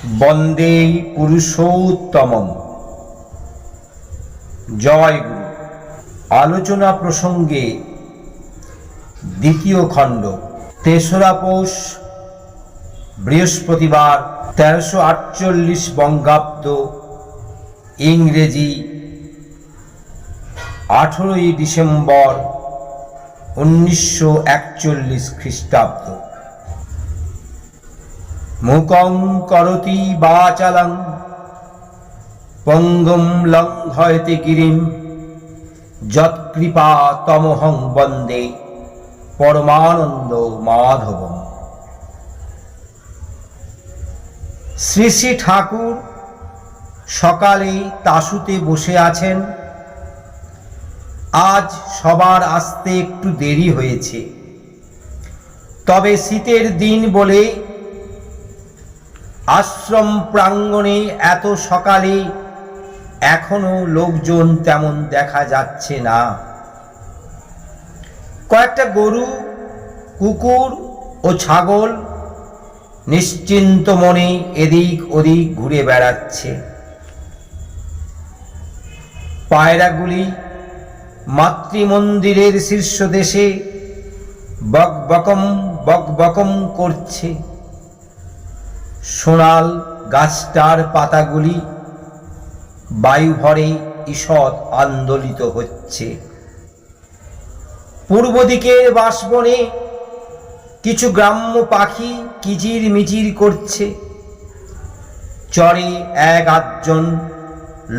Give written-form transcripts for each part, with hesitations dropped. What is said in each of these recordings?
বন্দে পুরুষোত্তমম। জয় গুরু। আলোচনা প্রসঙ্গে দ্বিতীয় খণ্ড, ৩রা পৌষ, বৃহস্পতিবার, ১৩৪৮ বঙ্গাব্দ, ইংরেজি ১৮ই ডিসেম্বর ১৯৪১ খ্রিস্টাব্দ। মূকং করোতি বাচালং পঙ্গুম লঙ্ঘয়তে গিরিম যৎকৃপা তমহং বন্দে পরমানন্দ মাধবম। শ্রী শ্রী ঠাকুর সকালে তাশুতে বসে আছেন। আজ সবার আসতে একটু দেরি হয়েছে, তবে শীতের দিন বলে আশ্রম প্রাঙ্গণে এত সকালে এখনো লোকজন তেমন দেখা যাচ্ছে না। কয়েকটা গরু, কুকুর ও ছাগল নিশ্চিন্ত মনে এদিক ওদিক ঘুরে বেড়াচ্ছে। পায়রাগুলি মাতৃমন্দিরের শীর্ষদেশে বকবকম বকবকম করছে। সোনাল গাছটার পাতাগুলি বায়ুভরে ঈষৎ আন্দোলিত হচ্ছে। পূর্ব দিকের বাঁশবনে কিছু গ্রাম্য পাখি কিচির মিচির করছে। চরে এক আধজন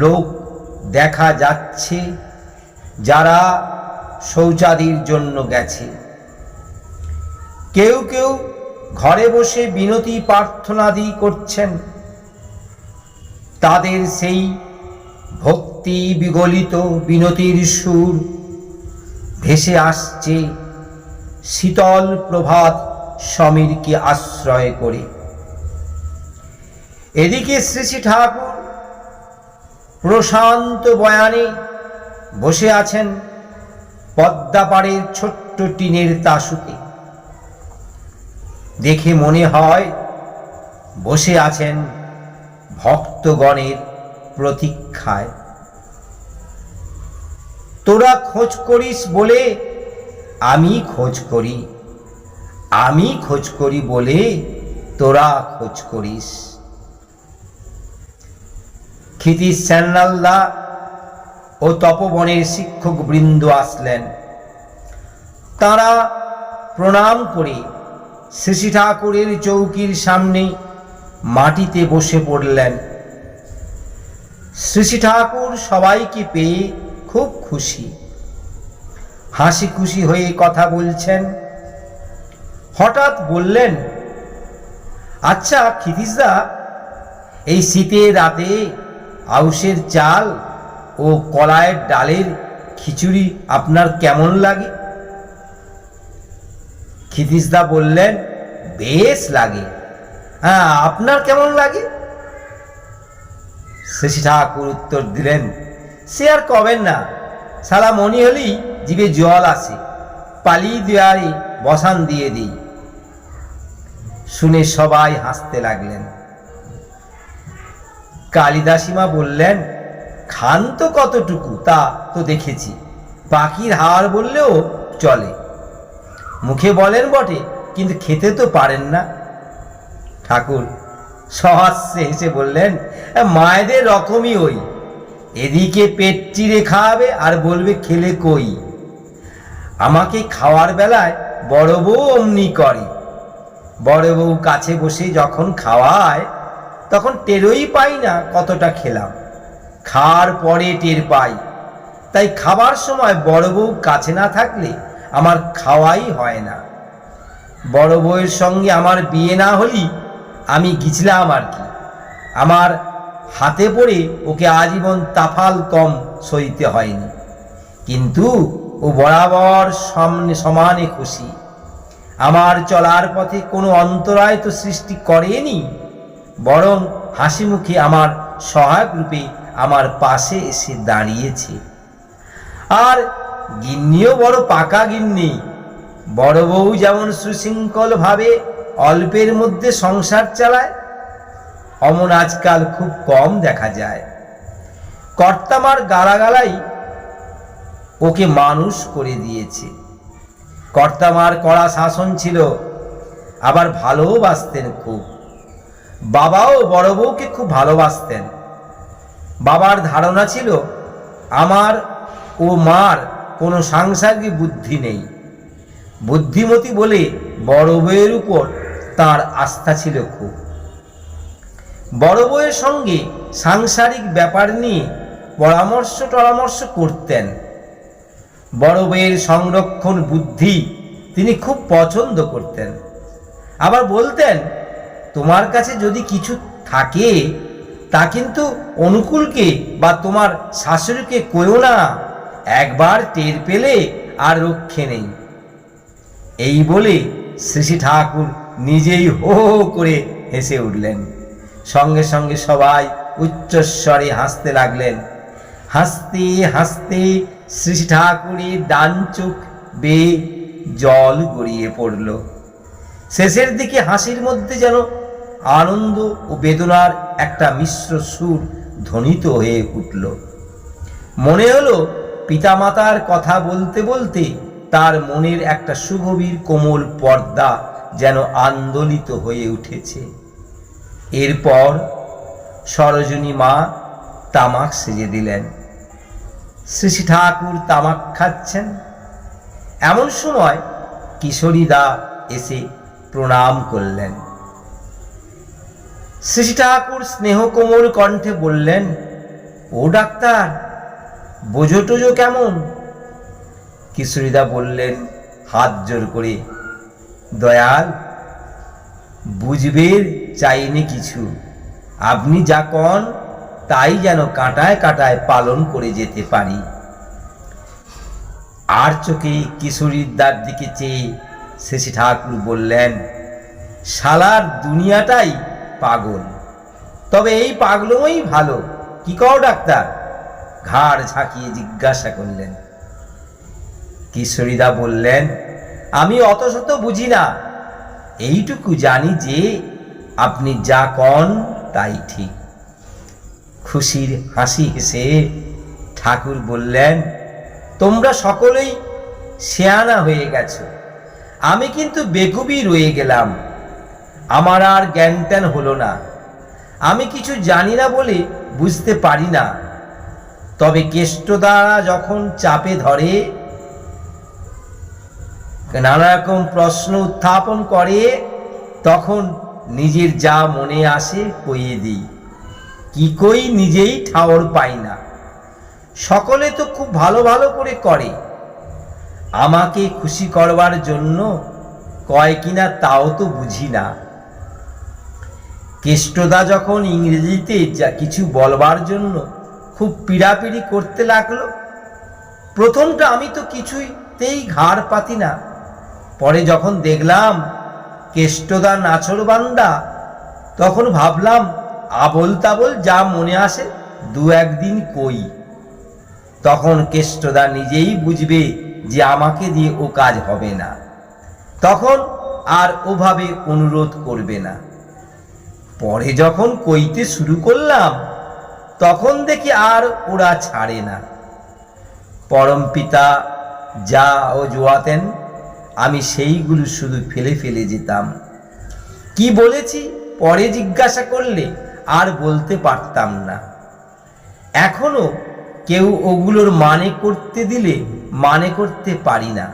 লোক দেখা যাচ্ছে, যারা শৌচাদির জন্য গেছে। কেউ কেউ ঘরে বসে বিনতি প্রার্থনাদি করছেন। তাদের সেই ভক্তি বিগলিত বিনতির সুর ভেসে আসছে শীতল প্রভাত সমীরকে আশ্রয় করে। এদিকে শ্রী শ্রী ঠাকুর প্রশান্ত বয়ানে বসে আছেন পদ্মাপাড়ের ছোট্ট টিনের তাশুতে। দেখে মনে হয় বসে আছেন ভক্তগণের প্রতীক্ষায়। তোরা খোঁজ করিস বলে আমি খোঁজ করি, আমি খোঁজ করি বলে তোরা খোঁজ করিস। ক্ষিতিশ স্যান্নালদা ও তপবনের শিক্ষক বৃন্দ আসলেন। তারা প্রণাম করে শ্রী শ্রী ঠাকুরের চৌকির সামনে মাটিতে বসে পড়লেন। শ্রী শ্রী ঠাকুর সবাইকে পেয়ে খুব খুশি, হাসি খুশি হয়ে কথা বলছেন। হঠাৎ বললেন, আচ্ছা ক্ষিতিশদা, এই শীতের রাতে আউশের চাল ও কলাইয়ের ডালের খিচুড়ি আপনার কেমন লাগে? ক্ষিতিশদা বললেন, বেশ লাগে। হ্যাঁ, আপনার কেমন লাগে? শ্রী শ্রী ঠাকুর উত্তর দিলেন, সে আর কবেন না, সালা মনি হলেই জিভে জল আসে, পালিয়ে দেওয়ারে বসান দিয়ে দিই। শুনে সবাই হাসতে লাগলেন। কালিদাসীমা বললেন, খান তো কতটুকু তা তো দেখেছি, পাখির হাড় বললেও চলে। মুখে বলেন বটে, কিন্তু খেতে তো পারেন না। ঠাকুর সহাস্যে হেসে বললেন, মায়েদের রকমই ওই, এদিকে পেট চিরে খাওয়াবে আর বলবে খেলে কই। আমাকে খাওয়ার বেলায় বড় বউ অমনি করে। বড় বউ কাছে বসে যখন খাওয়ায় তখন টেরই পাই না কতটা খেলাম, খাওয়ার পরে টের পাই। তাই খাবার সময় বড় বউ কাছে না থাকলে আমার খাওয়াই হয় না। বড় বউয়ের সঙ্গে আমার বিয়ে না হলেই আমি গিছলাম আর কি। আমার হাতে পড়ে ওকে আজীবন তাফাল কম সইতে হয়নি, কিন্তু ও বরাবর সমানে খুশি। আমার চলার পথে কোনো অন্তরায় তো সৃষ্টি করেনি, বরং হাসি মুখে আমার সহায়ক রূপে আমার পাশে এসে দাঁড়িয়েছে। আর গিন্নিও বড় পাকা গিন্নি। বড় বউ যেমন সুশৃঙ্খল ভাবে অল্পের মধ্যে সংসার চালায়, অমন আজকাল খুব কম দেখা যায়। কর্তামার গালাগালাই ওকে মানুষ করে দিয়েছে। কর্তামার কড়া শাসন ছিল, আবার ভালোবাসতেন খুব। বাবাও বড় বউকে খুব ভালোবাসতেন। বাবার ধারণা ছিল আমার ও মার কোনো সাংসারিক বুদ্ধি নেই। বুদ্ধিমতী বলে বড় বউয়ের উপর তার আস্থা ছিল খুব। বড় বউয়ের সঙ্গে সাংসারিক ব্যাপার নিয়ে পরামর্শ করতেন। বড় বউয়ের সংরক্ষণ বুদ্ধি তিনি খুব পছন্দ করতেন। আবার বলতেন, তোমার কাছে যদি কিছু থাকে তা কিন্তু অনুকূলকে বা তোমার শাশুড়িকে কইও না, একবার টের পেলে আর রক্ষে নেই। এই বলে শ্রী ঠাকুর নিজেই হো হো করে হেসে উঠলেন। সঙ্গে সঙ্গে সবাই উচ্চস্বরে হাসতে লাগলেন। হাসতে হাসতে শ্রী ঠাকুরের ডান চোখ বেয়ে জল গড়িয়ে পড়ল। শেষের দিকে হাসির মধ্যে যেন আনন্দ ও বেদনার একটা মিশ্র সুর ধ্বনিত হয়ে উঠল। মনে হলো পিতামাতার কথা বলতে বলতে তার মনের একটা সুগভীর কোমল পর্দা যেন আন্দোলিত হয়ে উঠেছে। এরপর সরোজিনী মা তামাক সেজে দিলেন। শ্রী ঠাকুর তামাক খাচ্ছেন। এমন সময় কিশোরীদা এসে প্রণাম করলেন। শ্রী ঠাকুর স্নেহ কোমল কণ্ঠে বললেন, ও ডাক্তার, বোঝো টোজো কেমন? কিশোরীদা বললেন হাত জোর করে, দয়াল, বুঝবে চাইনি কিছু, আপনি যা কন তাই যেন কাঁটায় কাঁটায় পালন করে যেতে পারি। আর চোখে কিশোরীদার দিকে চেয়ে শ্রী ঠাকুর বললেন, শালার দুনিয়াটাই পাগল, তবে এই পাগলমই ভালো, কি কও ডাক্তার? ঘাড় ঝাঁকিয়ে জিজ্ঞাসা করলেন। কিশোরীদা বললেন, আমি অত শত বুঝি না, এইটুকু জানি যে আপনি যা কন তাই ঠিক। খুশির হাসি হেসে ঠাকুর বললেন, তোমরা সকলেই শেয়ানা হয়ে গেছো, আমি কিন্তু বেকুবই রয়ে গেলাম। আমার আর জ্ঞান ট্যান হলো না। আমি কিছু জানি না বলে বুঝতে পারি না। তবে কেষ্টদা যখন চাপে ধরে, নানা রকম প্রশ্ন উত্থাপন করে, তখন নিজের যা মনে আসে কইয়ে দিই। কি কই নিজেই ঠাওর পাই না। সকলে তো খুব ভালো ভালো করে করে, আমাকে খুশি করবার জন্য কয় কিনা তাও তো বুঝি না। কেষ্টদা যখন ইংরেজিতে যা কিছু বলবার জন্য খুব পীড়াপিড়ি করতে লাগলো, প্রথমটা আমি তো কিছুতেই ঘাড় পাতি না। পরে যখন দেখলাম কেষ্টদা নাছোড়বান্দা, তখন ভাবলাম আবল তাবল যা মনে আসে দু একদিন কই। তখন কেষ্টদা নিজেই বুঝবে যে আমাকে দিয়ে ও কাজ হবে না, তখন আর ওভাবে অনুরোধ করবে না। পরে যখন কইতে শুরু করলাম, তখন দেখি আর ওরা ছাড়ে না। পরমপিতা যা ও জোয়াতেন, আমি সেইগুলো শুধু ফেলে ফেলে যেতাম। কি বলেছি পরে জিজ্ঞাসা করলে আর বলতে পারতাম না। এখনো কেউ ওগুলোর মানে করতে দিলে মানে করতে পারি না।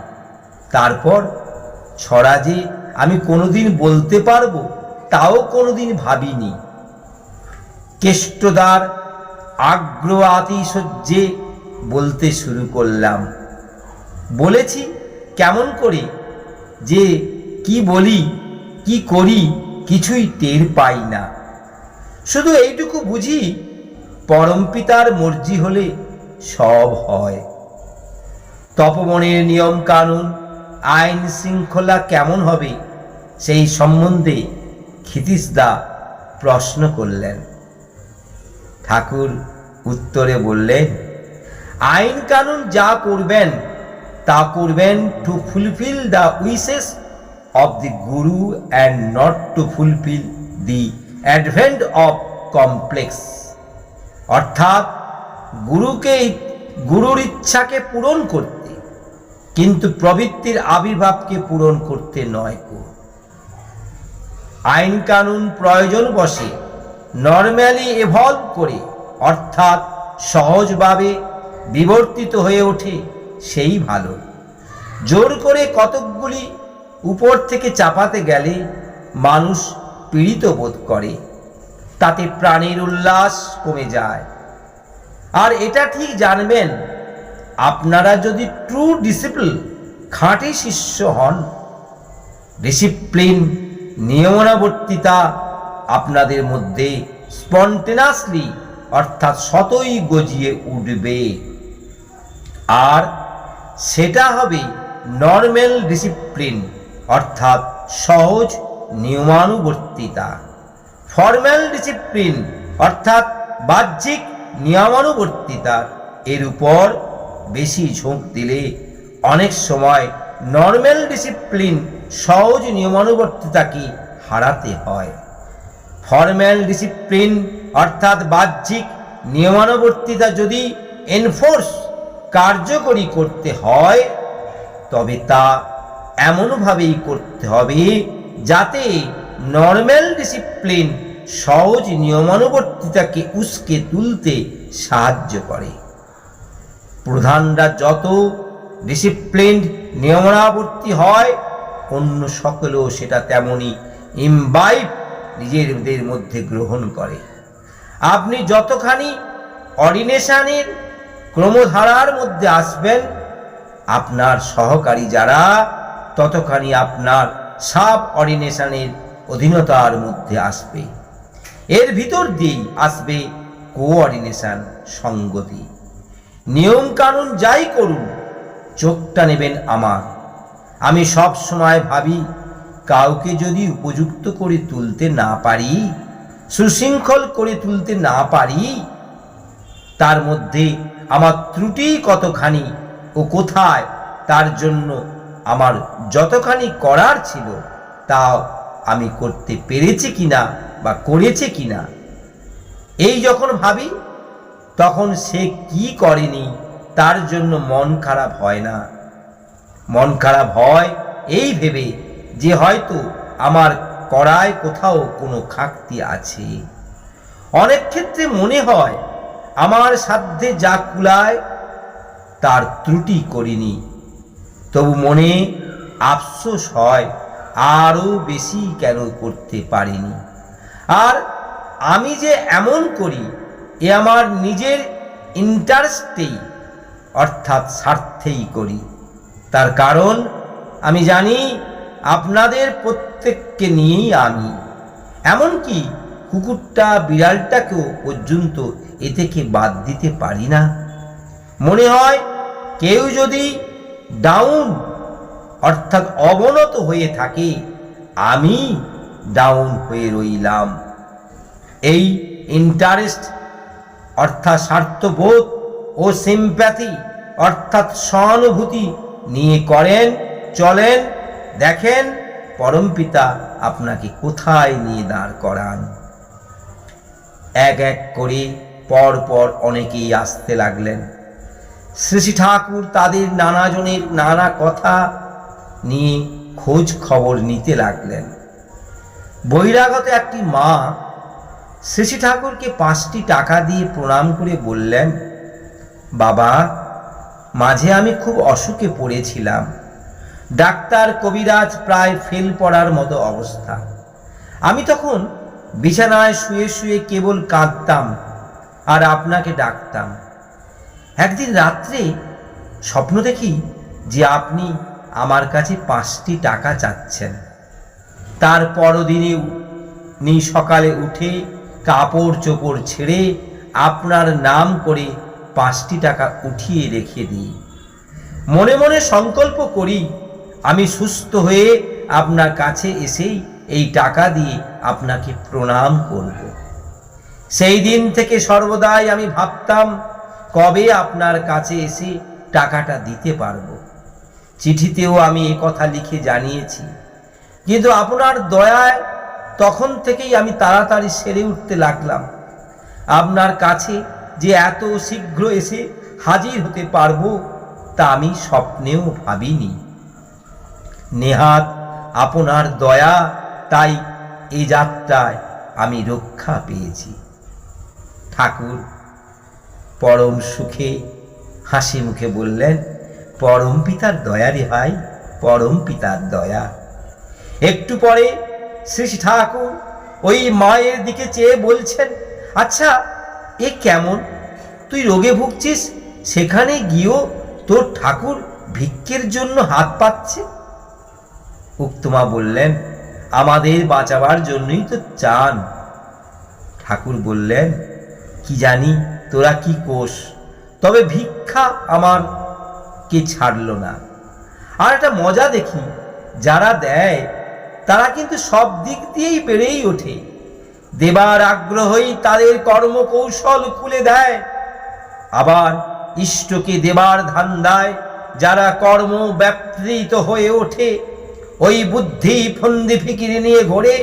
তারপর ছড়া যে আমি কোনোদিন বলতে পারবো তাও কোনোদিন ভাবিনি। কেষ্টদার আগ্রহ আতিশয্যে বলতে শুরু করলাম। বলেছি কেমন করে যে কি বলি কি করি কিছুই টের পাই না। শুধু এইটুকু বুঝি, পরমপিতার মর্জি হলে সব হয়। তপবনের নিয়ম কানুন আইন শৃঙ্খলা কেমন হবে সেই সম্বন্ধে ক্ষিতীশদা প্রশ্ন করলেন। ঠাকুর উত্তরে বললেন, আইন কানুন যা করবেন তা করবেন to fulfil the wishes of the guru and not to fulfil the advent of complex, অর্থাৎ গুরুর ইচ্ছাকে পূরণ করতে, কিন্তু প্রবৃত্তির আবির্ভাবকে পূরণ করতে নয়। আইন কানুন প্রয়োজন বসে নর্মালি এভলভ করে, অর্থাৎ সহজভাবে বিবর্তিত হয়ে ওঠে, সেই ভালো। জোর করে কতকগুলি উপর থেকে চাপাতে গেলে মানুষ পীড়িত বোধ করে, তাতে প্রাণীর উল্লাস কমে যায়। আর এটা ঠিক জানবেন, আপনারা যদি ট্রু ডিসিপ্লিন, খাঁটি শিষ্য হন, ডিসিপ্লিন, নিয়মানুবর্তিতা আপনাদের মধ্যে স্পন্টেনাসলি, অর্থাৎ স্বতই গজিয়ে উঠবে। আর সেটা হবে নর্মাল ডিসিপ্লিন, অর্থাৎ সহজ নিয়মানুবর্তিতা। ফর্মাল ডিসিপ্লিন অর্থাৎ বাহ্যিক নিয়মানুবর্তিতা, এর উপর বেশি ঝোঁক দিলে অনেক সময় নর্মাল ডিসিপ্লিন, সহজ নিয়মানুবর্তিতাকে হারাতে হয়। ফর্মাল ডিসিপ্লিন অর্থাৎ বাহ্যিক নিয়মানুবর্তিতা যদি এনফোর্স, কার্যকরী করতে হয়, তবে তা এমনভাবেই করতে হবে যাতে নর্মাল ডিসিপ্লিন সহজ নিয়মানুবর্তিতাকে উস্কে তুলতে সাহায্য করে। প্রধানরা যত ডিসিপ্লিনড নিয়মানুবর্তী হয়, অন্য সকলেও সেটা তেমনি ইমবাইব, নিজেদের মধ্যে গ্রহণ করে। আপনি যতখানি অর্ডিনেশনের ক্রমধারার মধ্যে আসবেন, আপনার সহকারী যারা ততখানি আপনার সাব অর্ডিনেশনের অধীনতার মধ্যে আসবে। এর ভিতর দিয়েই আসবে কোঅর্ডিনেশন, সঙ্গতি। নিয়ম কানুন যাই করুন, চোখটা নেবেন আমার। আমি সব সময় ভাবি, কাউকে যদি উপযুক্ত করে তুলতে না পারি, সুশৃঙ্খল করে তুলতে না পারি, তার মধ্যে আমার ত্রুটি কতখানি ও কোথায়, তার জন্য আমার যতখানি করার ছিল তাও আমি করতে পেরেছি কিনা বা করেছে কিনা, এই যখন ভাবি, তখন সে কি করেনি তার জন্য মন খারাপ হয় না। মন খারাপ হয় এই ভেবে যে হয়তো আমার করায় কোথাও কোনো খাকতি আছে। অনেক ক্ষেত্রে মনে হয় আমার সাধ্যে যা কুলায় তার ত্রুটি করিনি, তবু মনে আফসোস হয় আরও বেশি কেন করতে পারিনি। আর আমি যে এমন করি, এ আমার নিজের ইন্টারেস্টেই, অর্থাৎ স্বার্থেই করি। তার কারণ আমি জানি আপনাদের প্রত্যেককে নিয়েই আমি, এমনকি কুকুরটা বিড়ালটাকেও পর্যন্ত এ থেকে বাদ দিতে পারি না। মনে হয় কেউ যদি ডাউন, অর্থাৎ অবনত হয়ে থাকে, আমি ডাউন হয়ে রইলাম। এই ইন্টারেস্ট অর্থাৎ স্বার্থবোধ ও সিম্প্যাথি অর্থাৎ সহানুভূতি নিয়ে করেন, চলেন, দেখেন পরমপিতা আপনাকে কোথায় নিয়ে দাঁড় করান। এক এক করে পর পর অনেকেই আসতে লাগলেন। শ্রী শ্রী ঠাকুর তাদের নানাজনের নানা কথা নিয়ে খোঁজ খবর নিতে লাগলেন। বহিরাগত একটি মা শ্রী শ্রী ঠাকুরকে 5টি টাকা দিয়ে প্রণাম করে বললেন, বাবা, মাঝে আমি খুব অসুখে পড়েছিলাম। ডাক্তার কবিরাজ প্রায় ফেল পড়ার মতো অবস্থা। আমি তখন বিছানায় শুয়ে শুয়ে কেবল কাঁদতাম আর আপনাকে ডাকতাম। একদিন রাত্রে স্বপ্ন দেখি যে আপনি আমার কাছে 5টি টাকা চাচ্ছেন। তার পরদিনই সকালে উঠে কাপড় চোপড় ছেড়ে আপনার নাম করে 5টি টাকা উঠিয়ে রেখে দিই। মনে মনে সংকল্প করি আমি সুস্থ হয়ে আপনার কাছে এসেই এই টাকা দিয়ে আপনাকে প্রণাম করব। সেই দিন থেকে সর্বদাই আমি ভাবতাম কবে আপনার কাছে এসে টাকাটা দিতে পারব। চিঠিতেও আমি এই কথা লিখে জানিয়েছি, কিন্তু আপনার দয়ায় তখন থেকেই আমি তাড়াতাড়ি সেরে উঠতে লাগলাম। আপনার কাছে যে এত শীঘ্র এসে হাজির হতে পারবো তা আমি স্বপ্নেও ভাবিনি। নেহাত আপনার দয়া, তাই এই যাত্রায় আমি রক্ষা পেয়েছি। ঠাকুর পরম সুখে হাসি মুখে বললেন, পরম পিতার দয়া রে ভাই, পরম পিতার দয়া। একটু পরে শ্রী ঠাকুর ওই মায়ের দিকে চেয়ে বলছেন, আচ্ছা এ কেমন, তুই রোগে ভুগছিস, সেখানে গিয়েও তোর ঠাকুর ভিক্ষের জন্য হাত পাচ্ছে? উক্ত মা বললেন, আমাদের বাঁচাবার জন্যই তো চান। ঠাকুর বললেন, কি জানি তোরা কি কোষ, তবে ভিক্ষা আমার কে ছাড়ল না। আর একটা মজা দেখি, যারা দেয় তারা কিন্তু সব দিক দিয়েই বেড়েই ওঠে। দেবার আগ্রহই তাদের কর্মকৌশল খুলে দেয়। আবার ইষ্টকে দেবার ধান্দায় যারা কর্ম ব্যাপৃত হয়ে ওঠে, ওই বুদ্ধি ফন্দি ফিকিরি নিয়ে ঘোরে,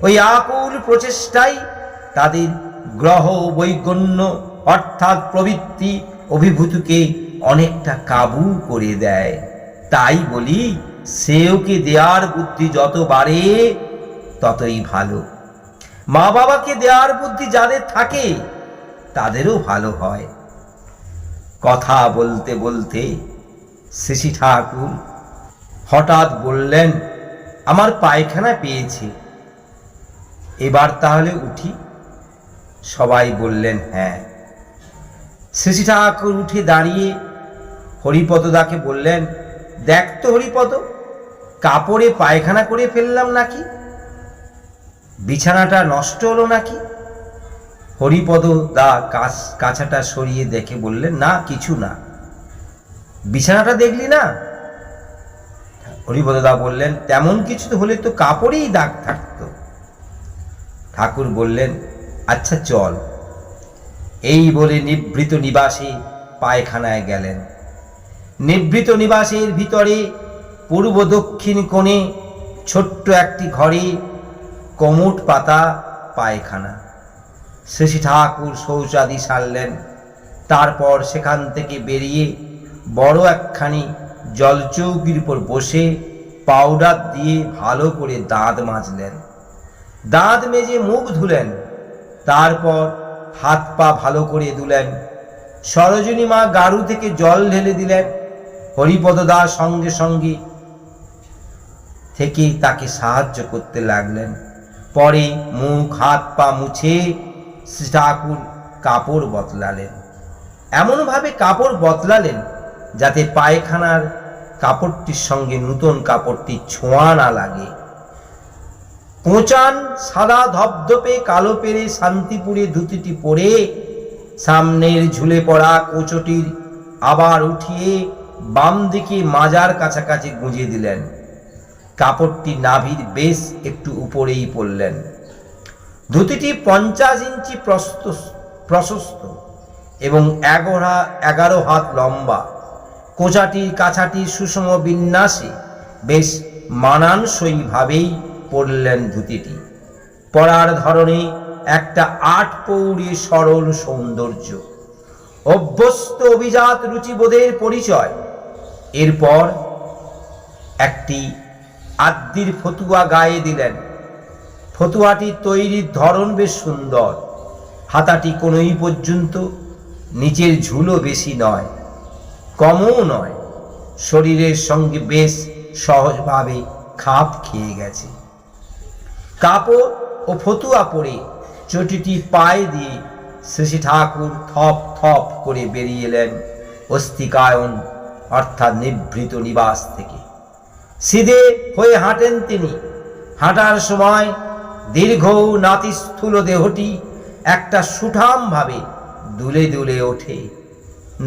ওই আকুল প্রচেষ্টাই তাদের গ্রহ বৈগণ্য অর্থাৎ প্রবৃত্তি অভিভূতিকে অনেকটা কাবু করে দেয়। তাই বলি, শ্রেয়কে দেওয়ার বুদ্ধি যত বাড়ে ততই ভালো। মা বাবাকে দেওয়ার বুদ্ধি যাদের থাকে তাদেরও ভালো হয়। কথা বলতে বলতে শ্রী ঠাকুর হঠাৎ বললেন, আমার পায়খানা পেয়েছে, এবার তাহলে উঠি? সবাই বললেন হ্যাঁ। শ্রী ঠাকুর উঠে দাঁড়িয়ে হরিপদদাকে বললেন, দেখ তো হরিপদ, কাপড়ে পায়খানা করে ফেললাম নাকি? বিছানাটা নষ্ট হলো নাকি? হরিপদ দা কাছাটা সরিয়ে দেখে বললেন, না কিছু না। বিছানাটা দেখলি না? হরিপদ দা বললেন, তেমন কিছু হলে তো কাপড়েই দাগ থাকতো। ঠাকুর বললেন, আচ্ছা চল। এই বলে নিভৃত নিবাসে পায়খানায় গেলেন। নিভৃত নিবাসের ভিতরে পূর্ব দক্ষিণ কোণে ছোট্ট একটি ঘরে কমোট পাতা পায়খানা। শ্রী ঠাকুর শৌচাদি সারলেন। তারপর সেখান থেকে বেরিয়ে বড় একখানি জলচৌকির উপর বসে পাউডার দিয়ে ভালো করে দাঁত মাজলেন। দাঁত মেজে মুখ ধুলেন। তারপর হাত পা ভালো করে ধুলেন। সরোজিনী মা গাড়ু থেকে জল ঢেলে দিলেন। হরিপদ দাস সঙ্গে সঙ্গে থেকে তাকে সাহায্য করতে লাগলেন। পরে মুখ হাত পা মুছে শ্রী ঠাকুর কাপড় বদলালেন। এমনভাবে কাপড় বদলালেন যাতে পায়খানার কাপড়টির সঙ্গে নূতন কাপড়টি ছোঁয়া না লাগে। কোঁচান সাদা ধপধপে কালো পেরে শান্তিপুরে ধুতিটি পরে সামনের ঝুলে পড়া কোঁচটির আবার উঠিয়ে বাম দিকে মাজার কাছাকাছি গুঁজে দিলেন। কাপড়টি নাভির বেশ একটু উপরেই পড়লেন। ধুতিটি 50 ইঞ্চি প্রশস্ত এবং 11 হাত লম্বা। কোঁচাটির কাছাটি সুষম বিন্যাসে বেশ মানানসই ভাবেই পরলেন ধুতিটি। পরার ধরনে একটা 8 পৌড়ে সরল সৌন্দর্য, অভ্যস্ত অভিজাত রুচিবোধের পরিচয়। এরপর একটি আদ্যির ফতুয়া গায়ে দিলেন। ফতুয়াটি তৈরির ধরন বেশ সুন্দর। হাতাটি কোনই পর্যন্ত, নিচের ঝুলও বেশি নয়, কমও নয়, শরীরের সঙ্গে বেশ সহজভাবে খাপ খেয়ে গেছে। কাপড় ও ফতুয়া পরে চটিটি পায়ে দিয়ে শ্রী ঠাকুর থপ থপ করে বেরিয়ে এলেন অস্তিকায়ন অর্থাৎ নিভৃত নিবাস থেকে। সিধে হয়ে হাঁটেন তিনি। হাঁটার সময় দীর্ঘ নাতিস্থূল দেহটি একটা সুঠাম ভাবে দুলে দুলে ওঠে।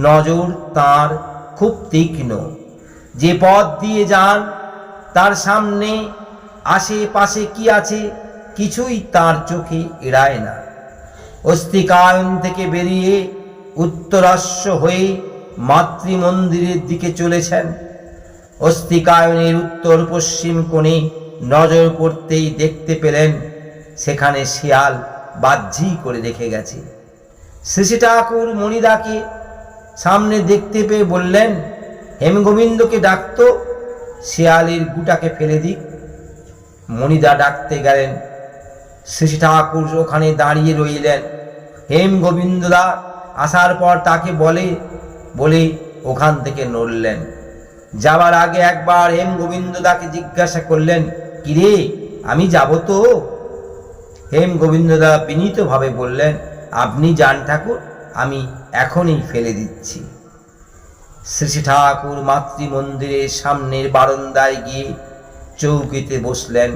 নজর তার খুব তীক্ষ্ণ। যে পথ দিয়ে যান তার সামনে আশেপাশে কি আছে কিছুই তার চোখে এড়ায় না। অস্তিকায়ন থেকে বেরিয়ে উত্তরাশ্ব হয়ে মাতৃমন্দিরের দিকে চলেছেন। অস্তিকায়নের উত্তর পশ্চিম কোণে নজর পড়তেই দেখতে পেলেন সেখানে শিয়াল বাহ্যি করে রেখে গেছে। শ্রী ঠাকুর মণিদাকে সামনে দেখতে পেয়ে বললেন, হেমগোবিন্দকে ডাকতো, শিয়ালের গুটাকে ফেলে দিক। মণিদা ডাকতে গেলেন, শ্রী ঠাকুর ওখানে দাঁড়িয়ে রইলেন। হেমগোবিন্দদা আসার পর তাকে বলে ওখান থেকে নড়লেন। যাবার আগে একবার হেমগোবিন্দদাকে জিজ্ঞাসা করলেন, কিরে আমি যাব তো? হেমগোবিন্দদা বিনীতভাবে বললেন, আপনি যান ঠাকুর, আমি এখনই ফেলে দিচ্ছি। শ্রী ঠাকুর মাতৃমন্দিরের সামনের বারান্দায় গিয়ে চৌকিতে বসলেন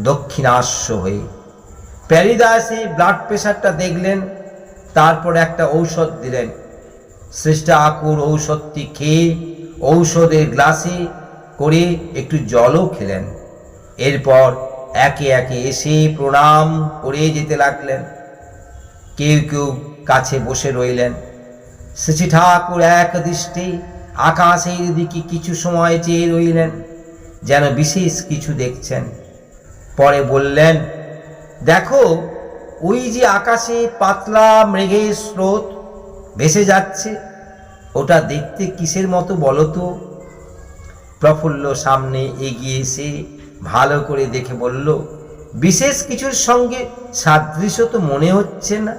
দক্ষিণাস্য হয়ে। প্যারিদা এসে ব্লাড প্রেশারটা দেখলেন, তারপর একটা ঔষধ দিলেন। শ্রী ঠাকুর ঔষধটি খেয়ে ঔষধের গ্লাসে করে একটু জলও খেলেন। এরপর একে একে এসে প্রণাম করে যেতে লাগলেন। কেউ কেউ কাছে বসে রইলেন। শ্রী ঠাকুর এক দৃষ্টে আকাশের দিকে কিছু সময় চেয়ে রইলেন, যেন বিশেষ কিছু দেখছেন। পরে বললেন, দেখো ওই যে আকাশে পাতলা মেঘের স্রোত ভেসে যাচ্ছে, ওটা দেখতে কিসের মতো বলো তো? প্রফুল্ল সামনে এগিয়ে এসে ভালো করে দেখে বলল, বিশেষ কিছুর সঙ্গে সাদৃশ্য তো মনে হচ্ছে না।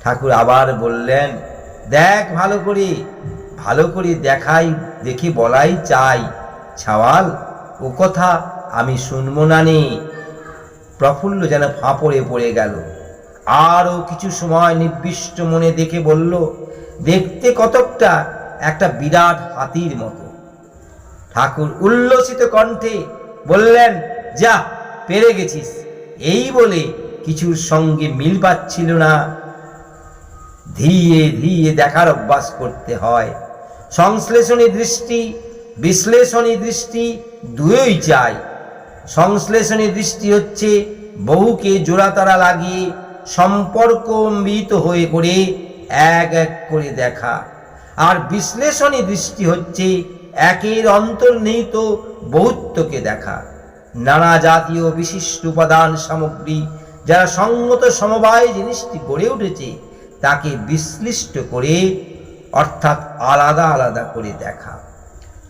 ঠাকুর আবার বললেন, দেখ ভালো করে দেখে বলাই চাই, ছাওয়াল ও কথা আমি শুনবো না নে। প্রফুল্ল যেন ফাঁপড়ে পড়ে গেল। আরও কিছু সময় নির্দিষ্ট মনে দেখে বলল, দেখতে কতকটা একটা বিরাট হাতির মতো। ঠাকুর উল্লসিত কণ্ঠে বললেন, যা পেরে গেছিস। এই বলে কিছুর সঙ্গে মিল পাচ্ছিল না। ধীরে ধীরে দেখার অভ্যাস করতে হয়। সংশ্লেষণী দৃষ্টি, বিশ্লেষণী দৃষ্টি দুটোই চাই। সংশ্লেষণী দৃষ্টি হচ্ছে বহুকে জোড়াতারা লাগিয়ে সম্পর্ক মিলিত হয়ে করে এক এক করে দেখা, আর বিশ্লেষণী দৃষ্টি হচ্ছে একের অন্তর্নিহিত বহুত্বকে দেখা। নানা জাতীয় বিশিষ্ট উপাদান সামগ্রী যারা সঙ্গত সমবায় জিনিসটি গড়ে উঠেছে তাকে বিশ্লিষ্ট করে, অর্থাৎ আলাদা আলাদা করে দেখা।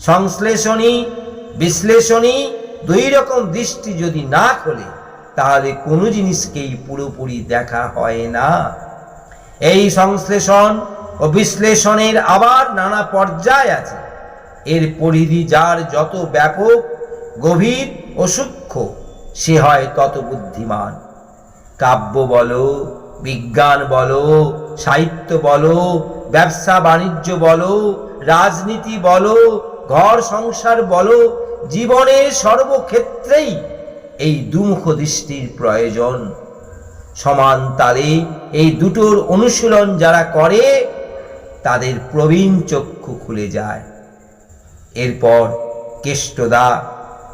সংশ্লেষণী বিশ্লেষণী দুই রকম দৃষ্টি যদি না খোলে তাহলে কোনো জিনিসকেই পুরোপুরি দেখা হয় না। এই সংশ্লেষণ ও বিশ্লেষণের আবার নানা পর্যায় আছে। এর পরিধি যার যত ব্যাপক, গভীর ও সূক্ষ্ম, সে হয় তত বুদ্ধিমান। কাব্য বলো, বিজ্ঞান বলো, সাহিত্য বলো, ব্যবসা বাণিজ্য বলো, রাজনীতি বলো, ঘর সংসার বলো, জীবনের সর্বক্ষেত্রেই এই দুমুখ দৃষ্টির প্রয়োজন। সমান তালে এই দুটোর অনুশীলন যারা করে তাদের প্রবীণ চক্ষু খুলে যায়। এরপর কেষ্টদা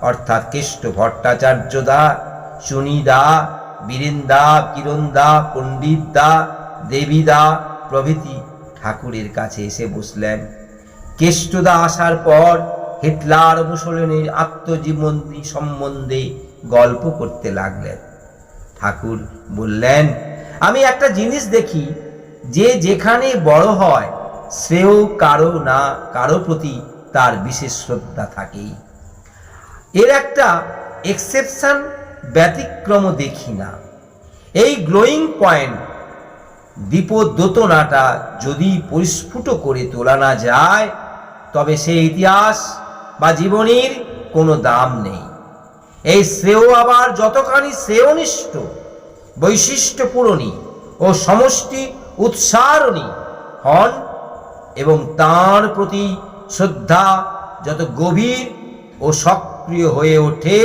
অর্থাৎ কেষ্ট ভট্টাচার্যদা, চুনিদা, বীরেন্দা, কিরণদা, পণ্ডিতদা, দেবীদা প্রভৃতি ঠাকুরের কাছে এসে বসলেন। কেষ্টদা আসার পর হিটলার মুসলিনের আত্মজীবনী সম্বন্ধে গল্প করতে লাগলেন। ঠাকুর বললেন, আমি একটা জিনিস দেখি যে যেখানে বড় হয় শ্রেয় কারো প্রতি তার বিশেষ শ্রদ্ধা থাকেই। এর একটা এক্সেপশন ব্যতিক্রম দেখি না। এই গ্লোয়িং পয়েন্ট দীপোদ্যোতনাটা যদি পরিস্ফুট করে তোলা না যায় তবে সে ইতিহাস বা জীবনীর কোনো দাম নেই। এই শ্রেয় আবার যতখানি শ্রেয়নিষ্ঠ, বৈশিষ্ট্য পূরণী ও সমষ্টি উৎসারণী হন এবং তাঁর প্রতি শ্রদ্ধা যত গভীর ও সক্রিয় হয়ে ওঠে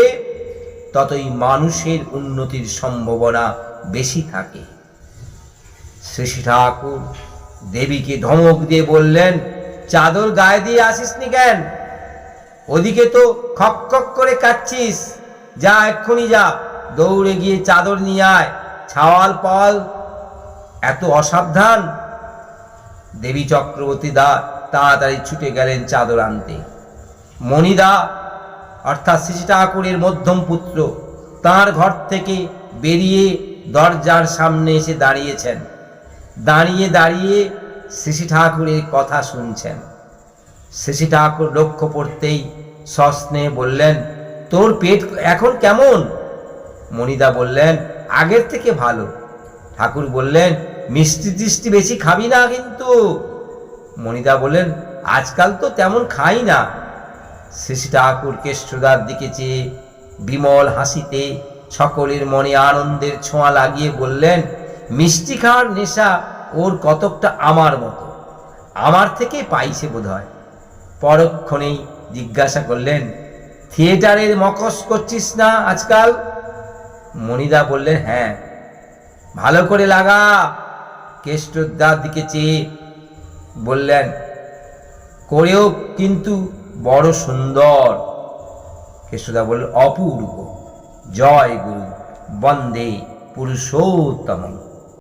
ততই মানুষের উন্নতির সম্ভাবনা বেশি থাকে। শ্রী ঠাকুর দেবীকে ধমক দিয়ে বললেন, চাদর গায়ে দিয়ে আসিস নি কেন? ওদিকে তো খক খক করে কাচ্ছিস। যা এক্ষুনি যা, দৌড়ে গিয়ে চাদর নিয়ে আয়। ছাওয়াল পাল এত অসাবধান। দেবী চক্রবর্তী দা তাড়াতাড়ি ছুটে গেলেন চাদর আনতে। মণিদা অর্থাৎ শ্রী ঠাকুরের মধ্যম পুত্র তাঁর ঘর থেকে বেরিয়ে দরজার সামনে এসে দাঁড়িয়েছেন। দাঁড়িয়ে দাঁড়িয়ে শ্রী ঠাকুরের কথা শুনছেন। শ্রী ঠাকুর লক্ষ্য পড়তেই সস্নেহে বললেন, তোর পেট এখন কেমন? মণিদা বললেন, আগের থেকে ভালো। ঠাকুর বললেন, মিষ্টি টিষ্টি বেশি খাবি না কিন্তু। মণিদা বললেন, আজকাল তো তেমন খাই না। শ্রী ঠাকুর কেষ্টদার দিকে চেয়ে বিমল হাসিতে সকলের মনে আনন্দের ছোঁয়া লাগিয়ে বললেন, মিষ্টি খাওয়ার নেশা ওর কতকটা আমার মতো, আমার থেকে পাইছে বোধ হয়। পরক্ষণেই জিজ্ঞাসা করলেন, থিয়েটারের মকস করছিস না আজকাল? মণিদা বললেন, হ্যাঁ। ভালো করে লাগা। কেষ্টদার দিকে চেয়ে বললেন, করেও কিন্তু বড় সুন্দর। কেষ্টদা বললেন, অপূর্ব। জয় গুরু, বন্দে পুরুষোত্তম।